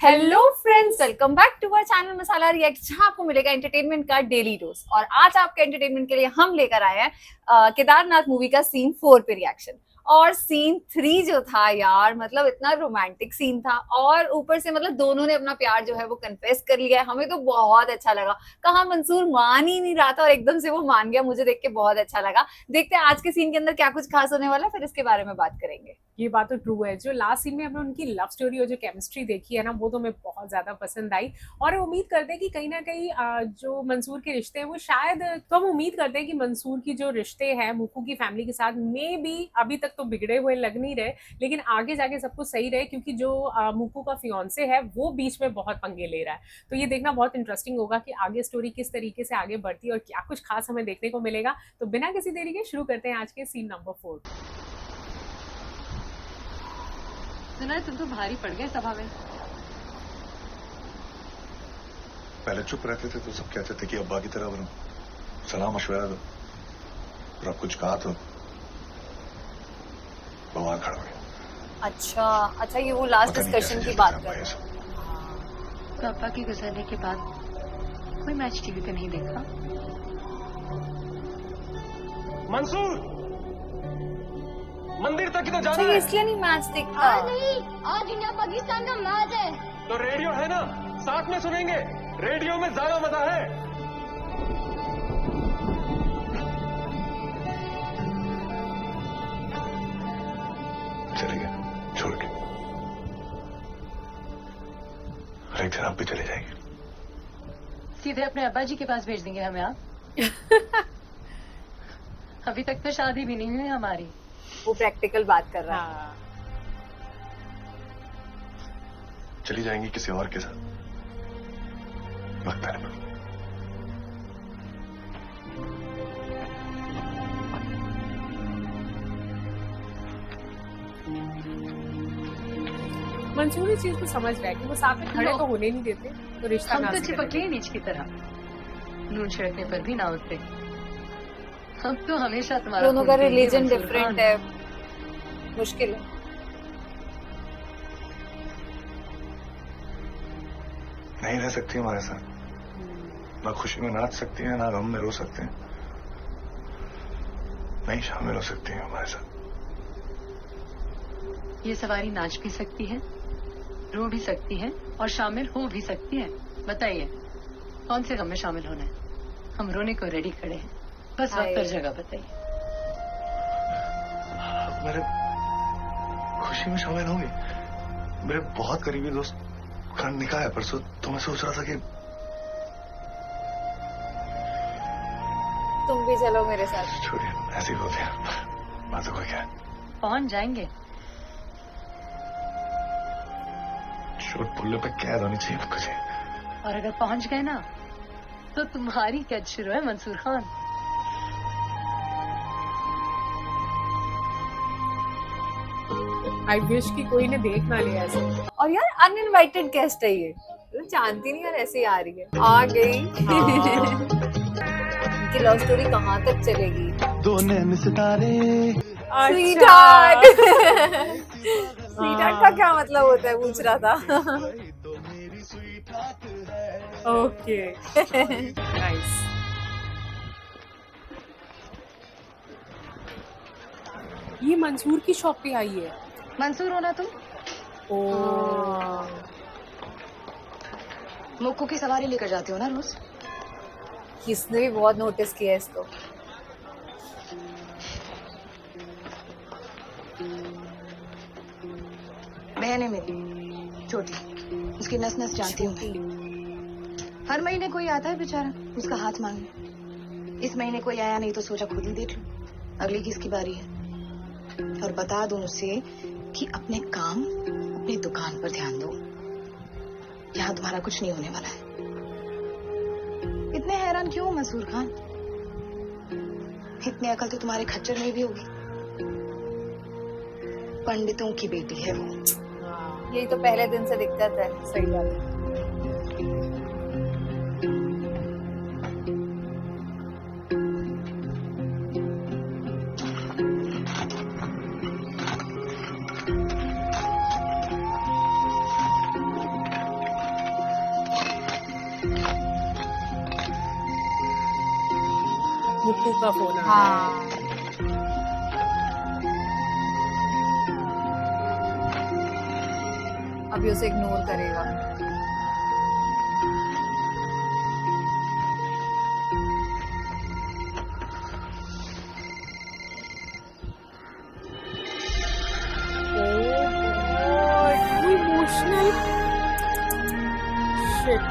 Hello friends, welcome back to our channel masala react, जहां आपको मिलेगा एंटरटेनमेंट का डेली डोज। और आज आपके एंटरटेनमेंट के लिए हम लेकर आए हैं केदारनाथ मूवी का सीन 4 पे रिएक्शन। और सीन 3 जो था यार, मतलब इतना रोमांटिक सीन था, और ऊपर से मतलब दोनों ने अपना प्यार जो है वो कन्फेस कर लिया है। हमें तो बहुत अच्छा लगा। कहा मंसूर मान ही नहीं रहा था और एकदम से वो मान गया। मुझे देख के बहुत अच्छा लगा। देखते हैं आज के सीन के अंदर क्या कुछ खास होने वाला है, फिर इसके बारे में बात करेंगे। ये बात तो ट्रू है। जो लास्ट सीन में हमने उनकी लव स्टोरी और जो केमिस्ट्री देखी है ना, वो तो हमें बहुत ज्यादा पसंद आई। और उम्मीद करते हैं कि कहीं ना कहीं जो मंसूर के रिश्ते हैं वो शायद, तो हम उम्मीद करते हैं कि मंसूर की जो रिश्ते हैं मुक्कू की फैमिली के साथ में भी अभी तक तो बिगड़े हुए लग नहीं रहे, लेकिन आगे जाके सब कुछ सही रहे, क्योंकि जो मुक्कू का फियांसे है वो बीच में बहुत पंगे ले रहा है। तो ये देखना बहुत इंटरेस्टिंग होगा कि आगे स्टोरी किस तरीके से आगे बढ़ती है और क्या कुछ खास हमें देखने को मिलेगा। तो बिना किसी देरी के शुरू करते हैं आज के सीन नंबर 4। सुना है तुम तो भारी पड़ गए सभा में। पहले चुप रहते थे तो सब कहते थे कि अब्बा की तरह बनो, सलाह मशवरा दो, और अब कुछ कहा तो बवाल खड़ा हो गया। अच्छा, ये वो लास्ट डिस्कशन की बात कर रहे हैं। तो अब्बा के गुजरने के बाद कोई मैच टीवी पे नहीं देखा? मंसूर, मंदिर तक ही तो जाना अच्छा, है। इसलिए नहीं मैच देखता। नहीं, आज इंडिया पाकिस्तान का मैच है। तो रेडियो है ना, साथ में सुनेंगे। रेडियो में ज्यादा मजा है। चले गए छोड़ के, और एक दिन आप भी चले जाएंगे। सीधे अपने अब्बा जी के पास भेज देंगे हमें आप। अभी तक तो शादी भी नहीं हुई हमारी। वो प्रैक्टिकल बात कर रहा है। हाँ। चली जाएंगी किसी और के साथ, लगता नहीं। मंसूर इस चीज को समझ रहा है कि वो साथ में खड़े तो होने नहीं देते, तो रिश्ता हम ना तो से चिपके ही नीच की तरह, नून छिड़कने पर भी ना उतरे। हम तो हमेशा तुम्हारा दोनों का खून पीएंगे, रिलीजन मंसूर डिफरेंट खान। है, मुश्किल है। नहीं रह सकती हमारे साथ, ना खुशी में नाच सकती हैं, ना गम में रो सकते हैं, नहीं शामिल हो सकती हैं हमारे साथ। ये सवारी नाच भी सकती है, रो भी सकती है और शामिल हो भी सकती है। बताइए कौन से गम में शामिल होना है? हम रोने को रेडी खड़े हैं, बस वक्त और जगह बताइए। मेरे खुशी में शामिल होंगे। मेरे बहुत करीबी दोस्त का निकाह है परसों, तो मैं सोच रहा था कि तुम भी चलो मेरे साथ। छोड़िए, ऐसे ही होते हैं, बातों को क्या। पहुंच जाएंगे। चोट पुल्ले पे कैद होनी चाहिए मुझे। और अगर पहुंच गए ना, तो तुम्हारी कैद शुरू है मंसूर खान। आई विश कि कोई ने देख ना लिया ऐसे। और यार अनइनवाइटेड गेस्ट है ये, तो जानती नहीं यार, ऐसे ही आ रही है, आ गई। इनकी लव स्टोरी कहाँ तक चलेगी? दो नैन सितारे। स्वीटहार्ट। स्वीटहार्ट का क्या मतलब होता है, पूछ रहा था। Okay, nice. ये मंसूर की शॉप पे आई है। मंसूर हो ना तुम? मुक्कू की सवारी लेकर जाते हो ना रोज? किसने भी बहुत नोटिस किया है इसको। बहन है मेरी छोटी, उसकी नस नस जानती हूँ मैं। हर महीने कोई आता है बेचारा उसका हाथ मांगने। इस महीने कोई आया नहीं तो सोचा खुद ही देख लो, अगली किसकी बारी है। और बता दूं उसे कि अपने काम अपनी दुकान पर ध्यान दो, यहाँ तुम्हारा कुछ नहीं होने वाला है। इतने हैरान क्यों मंसूर खान? इतनी अकल तो तुम्हारे खच्चर में भी होगी। पंडितों की बेटी है वो। यही तो पहले दिन से दिक्कत है। सही बात है। मुक्कू का फोन आ रहा है। हाँ अभी उसे इग्नोर करेगा। Emotional shit.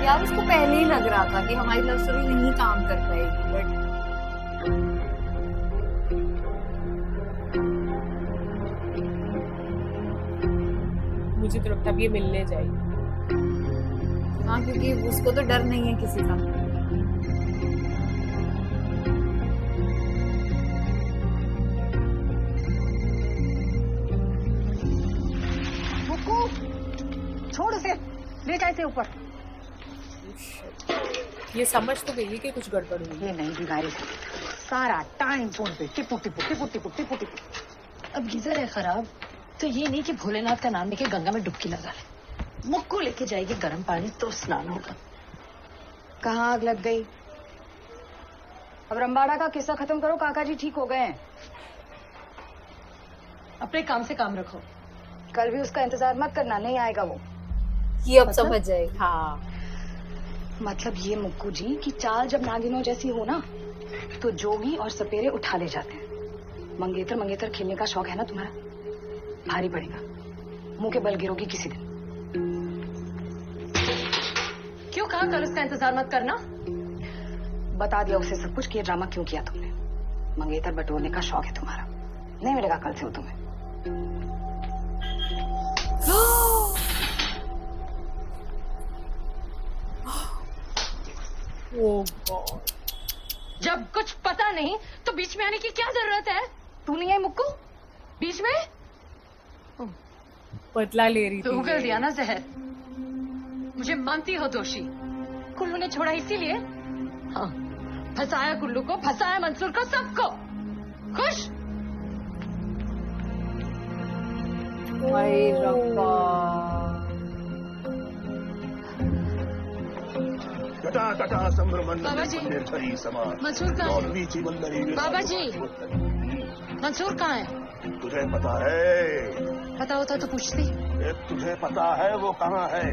यार उसको पहले ही लग रहा था कि हमारी लव स्टोरी नहीं काम कर पाएगी, बट मुझे तो लगता है अब ये मिलने जाएगी। हाँ क्योंकि उसको तो डर नहीं है किसी का। मुक्कू छोड़ उसे, ले जाए ऊपर। ये समझ तो गई है कि कुछ गड़बड़ हुई। ये नहीं बिगाड़ी सकती, सारा टाइम फोन पे टिपू टिपू टिपू टिपू टिपू टिपू। अब गीजर है खराब तो ये नहीं कि भोलेनाथ का नाम लेके गंगा में डुबकी लगा ले। मुक्कू लेके जाएगी गर्म पानी तो स्नान होगा। कहाँ आग लग गई? अब रंबाड़ा का किस्सा खत्म करो, काका जी ठीक हो गए हैं। अपने काम से काम रखो, कल भी उसका इंतजार मत करना, नहीं आएगा वो। ये अब मतलब? समझ जाएगी। हाँ मतलब ये मुक्कू जी की चाल जब नागिनों जैसी हो ना तो जोगी और सपेरे उठा ले जाते हैं। मंगेतर मंगेतर खेलने का शौक है ना तुम्हारा, भारी पड़ेगा, मुंह के बल गिरोगी किसी दिन। क्यों कहा कल उसका इंतजार मत करना? बता दिया उसे सब कुछ कि ये ड्रामा क्यों किया तुमने। मंगेतर बटोरने का शौक है तुम्हारा, नहीं मिलेगा कल से वो तुम्हें। ओह गॉड। जब कुछ पता नहीं तो बीच में आने की क्या जरूरत है? तू नहीं आई मुक्कू बीच में? बदला ले रही तो थी उगल ये। दिया ना जहर। मुझे मानती हो दोषी, कुल्लू ने छोड़ा इसीलिए? हाँ, फंसाया कुल्लू को, फंसाया मंसूर को, सबको। खुश? भाई रब्बा। कटा कटा संभ्रमण बाबा जी। निर्भरी समान मंसूर कहाँ है? लौलवी जीवन दरी बाबा जी। मंसूर कहाँ है? तुझे पता है? पता होता तो पूछती। ये तुझे पता है वो कहाँ है?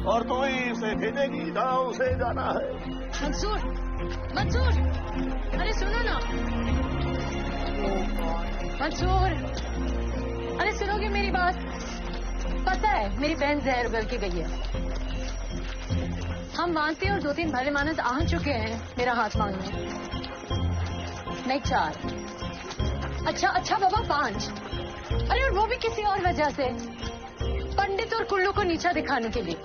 और तू ही उसे भेजेगी जहाँ उसे जाना है। मंसूर, मंसूर, अरे सुनो ना। मंसूर, अरे सुनोगे मेरी बात? पता है मेरी बहन जहर उगल के गई है। हम मानते हैं और 2-3 भले मानस आ चुके हैं मेरा हाथ मांगने। नहीं 4, अच्छा बाबा 5। अरे और वो भी किसी और वजह से, पंडित और कुल्लू को नीचा दिखाने के लिए।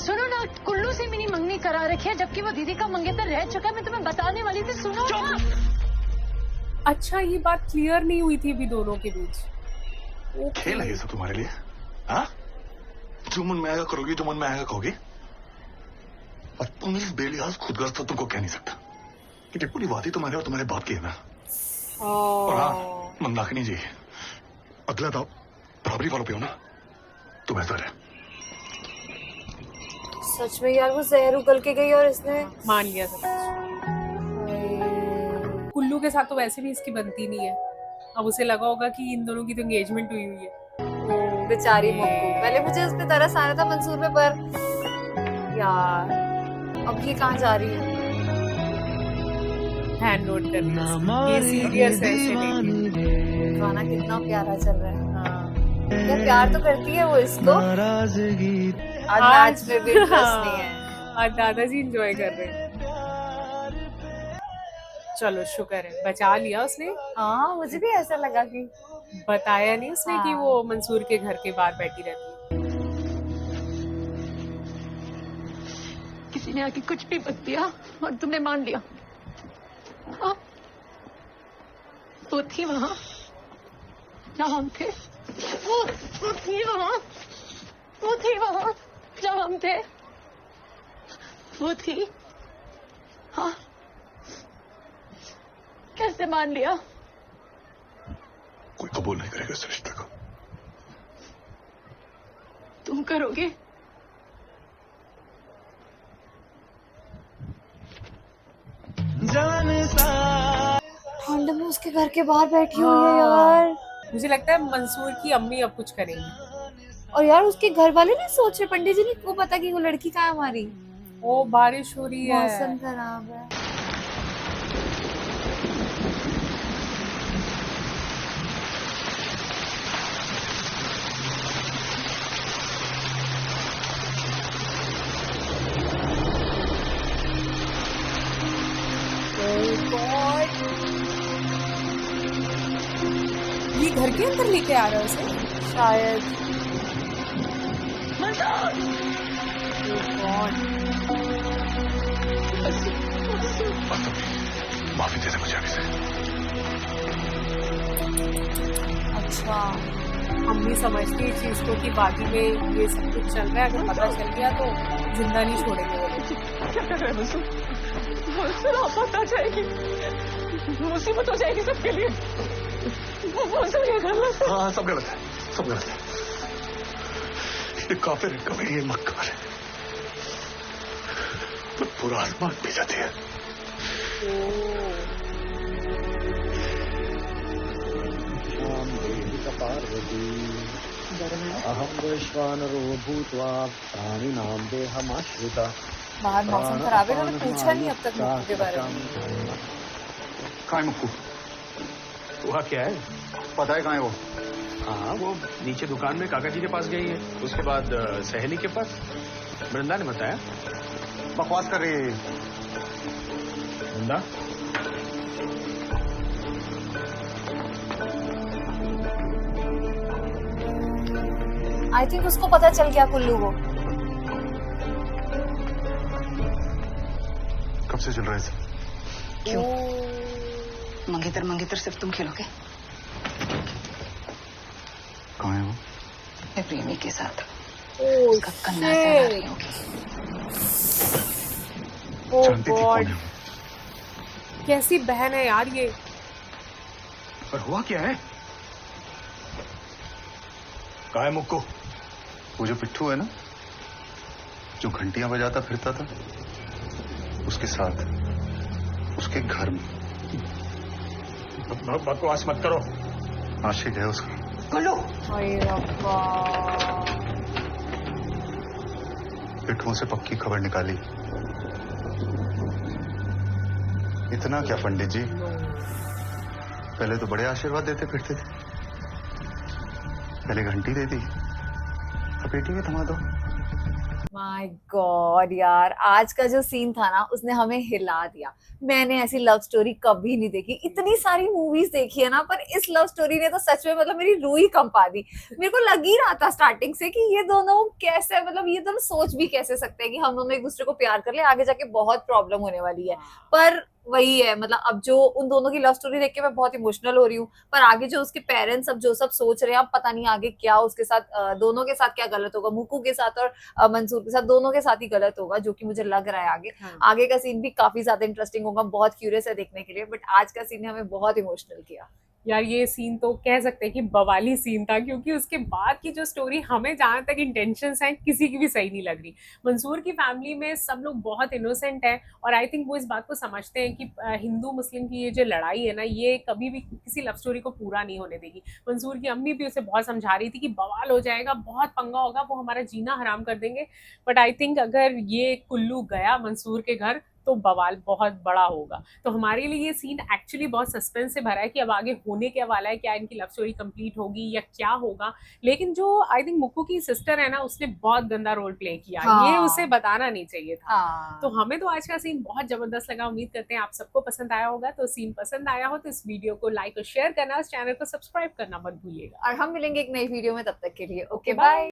सुनो ना, कुल्लू से मेरी मंगनी करा रखी है जबकि वो दीदी का मंगेतर रह चुका है। मैं तुम्हें बताने वाली थी, सुनो ना। अच्छा ये बात क्लियर नहीं हुई थी अभी दोनों के बीच। खेल है ये सब तुम्हारे लिए? हाँ, जो मन में आएगा करोगी, जो मन में आएगा कहोगी। और तुम इस बेलिहाज खुदगर्ज तो तुमको कह नहीं सकता कि पूरी बात ही तुम्हारे और तुम्हारे बाप की है ना। और हाँ मंदाकिनी जी, अगला दाव बराबरी वालों पे हो ना तो बेहतर है। सच में यार वो जहर उगल के गई और इसने मान लिया सब कुछ। कुल्लू के साथ तो वैसे भी इसकी बनती नहीं है। अब उसे लगा होगा कि इन दोनों की तो एंगेजमेंट हुई हुई है। बेचारी मुक्कू। पहले मुझे उस पे तरस आ रहा था मंसूर पे, पर यार अब ये कहाँ जा रही है? हैंड नोट कर लिया। ये सीरियस है इसे लेके। गाना कितना प्यारा चल रहा है। हाँ। क्या प्यार तो करती है वो इसको। आज मैच में भी इंटरेस्ट नहीं है। आज दादाजी एंजॉय कर रहे हैं। चलो शुक्र है बचा लिया उसने। हाँ मुझे भी ऐसा लगा कि बताया नहीं उसने कि हाँ। वो मंसूर के घर के बाहर बैठी रहती है। किसी ने आके कुछ भी बक दिया और तुमने मान लिया। हाँ? वो थी वहां जहाँ हम थे। वो थी वहां, वो थी वहां जहाँ हम थे। वो थी। हाँ, कैसे मान लिया? कोई कबूल नहीं करेगा इस रिश्ते को। तुम करोगे? उसके घर के बाहर बैठी हुई है यार। मुझे लगता है मंसूर की अम्मी अब कुछ करेंगी। और यार उसके घर वाले नहीं सोच रहे, पंडित जी ने को पता कि वो लड़की कहाँ है हमारी। ओ बारिश हो रही है। मौसम खराब है। ये घर के अंदर लेके आ रहा है उसे शायद। माफी दे दे मुझे अभी से। अच्छा अम्मी समझती है इस चीज को कि बाकी में ये सब कुछ चल रहा है, अगर पता चल गया तो जिंदा नहीं छोड़ेंगे वो लोग। क्या कर रहे हैं मंसूर? मंसूर आफत आ जाएगी, मुसीबत हो जाएगी सबके लिए। मंसूर ये गलत है। हाँ सब गलत है, सब गलत है। ये काफिर है, कभी ये मक्कार है, तो पूरा आसमान पी जाती है। अहम वैश्वानरो भूत्वा प्राणिनां देहमाश्रिता। बाहर मौसम खराब है, मैंने पूछा नहीं अब तक मुक्कू के बारे में। कहाँ है मुक्कू? हुआ क्या है? पता है कहाँ है वो? हाँ वो नीचे दुकान में काका जी के पास गई है, उसके बाद सहेली के पास। वृंदा ने बताया। बकवास कर रही है। वृंदा आई थिंक उसको पता चल गया कुल्लू को। कब से चल रहा है इसे? क्यों? मंगेतर मंगेतर सिर्फ तुम खेलोगे? कहाँ है वो? मैं प्रेमी के साथ ओह उसका कन्ना से आ रही होगी। जानती थी कौन है वो? कैसी बहन है यार ये। पर हुआ क्या है? कहाँ है मुक्कू? वो जो पिट्ठू है ना, जो घंटियां बजाता फिरता था, उसके साथ, उसके घर में। बकवास मत करो। आशिक है उसका। कुल्लू अरे रब्बा। पिट्ठुओं से पक्की खबर निकाली। इतना क्या पंडित जी, पहले तो बड़े आशीर्वाद देते फिरते थे, पहले घंटी दे दी, अब पेटी में थमा दो। माय गॉड यार, आज का जो सीन था ना उसने हमें हिला दिया। मैंने ऐसी लव स्टोरी कभी नहीं देखी। इतनी सारी मूवीज देखी है ना, पर इस लव स्टोरी ने तो सच में मतलब मेरी रूह ही कंपा दी। मेरे को लग ही रहा था स्टार्टिंग से कि ये दोनों कैसे, मतलब ये दोनों सोच भी कैसे सकते हैं कि हम दोनों एक दूसरे को प्यार कर ले, आगे जाके बहुत प्रॉब्लम होने वाली है। पर वही है, मतलब अब जो उन दोनों की लव स्टोरी देख के मैं बहुत इमोशनल हो रही हूँ, पर आगे जो उसके पेरेंट्स अब जो सब सोच रहे हैं, अब पता नहीं आगे क्या उसके साथ, दोनों के साथ क्या गलत होगा, मुक्कू के साथ और मंसूर के साथ, दोनों के साथ ही गलत होगा, जो कि मुझे लग रहा है आगे। हाँ। आगे का सीन भी काफी ज्यादा इंटरेस्टिंग होगा, बहुत क्यूरियस है देखने के लिए। बट आज का सीन ने हमें बहुत इमोशनल किया। यार ये सीन तो कह सकते हैं कि बवाली सीन था, क्योंकि उसके बाद की जो स्टोरी, हमें जहाँ तक इंटेंशंस हैं किसी की भी सही नहीं लग रही। मंसूर की फैमिली में सब लोग बहुत इनोसेंट है, और आई थिंक वो इस बात को समझते हैं कि हिंदू मुस्लिम की ये जो लड़ाई है ना, ये कभी भी किसी लव स्टोरी को पूरा नहीं होने देगी। मंसूर की अम्मी भी उसे बहुत समझा रही थी कि बवाल हो जाएगा, बहुत पंगा होगा, वो हमारा जीना हराम कर देंगे। बट आई थिंक अगर ये कुल्लू गया मंसूर के घर तो बवाल बहुत बड़ा होगा। तो हमारे लिए ये सीन एक्चुअली बहुत सस्पेंस से भरा है कि अब आगे होने क्या वाला है, क्या इनकी लव स्टोरी कंप्लीट होगी या क्या होगा। लेकिन जो आई थिंक मुक्कू की सिस्टर है ना, उसने बहुत गंदा रोल प्ले किया। हाँ। ये उसे बताना नहीं चाहिए था। हाँ। तो हमें तो आज का सीन बहुत जबरदस्त लगा। उम्मीद करते हैं आप सबको पसंद आया होगा। तो सीन पसंद आया हो तो इस वीडियो को लाइक और शेयर करना, इस चैनल को सब्सक्राइब करना मत भूलिएगा। और हम मिलेंगे एक नई वीडियो में, तब तक के लिए ओके बाय।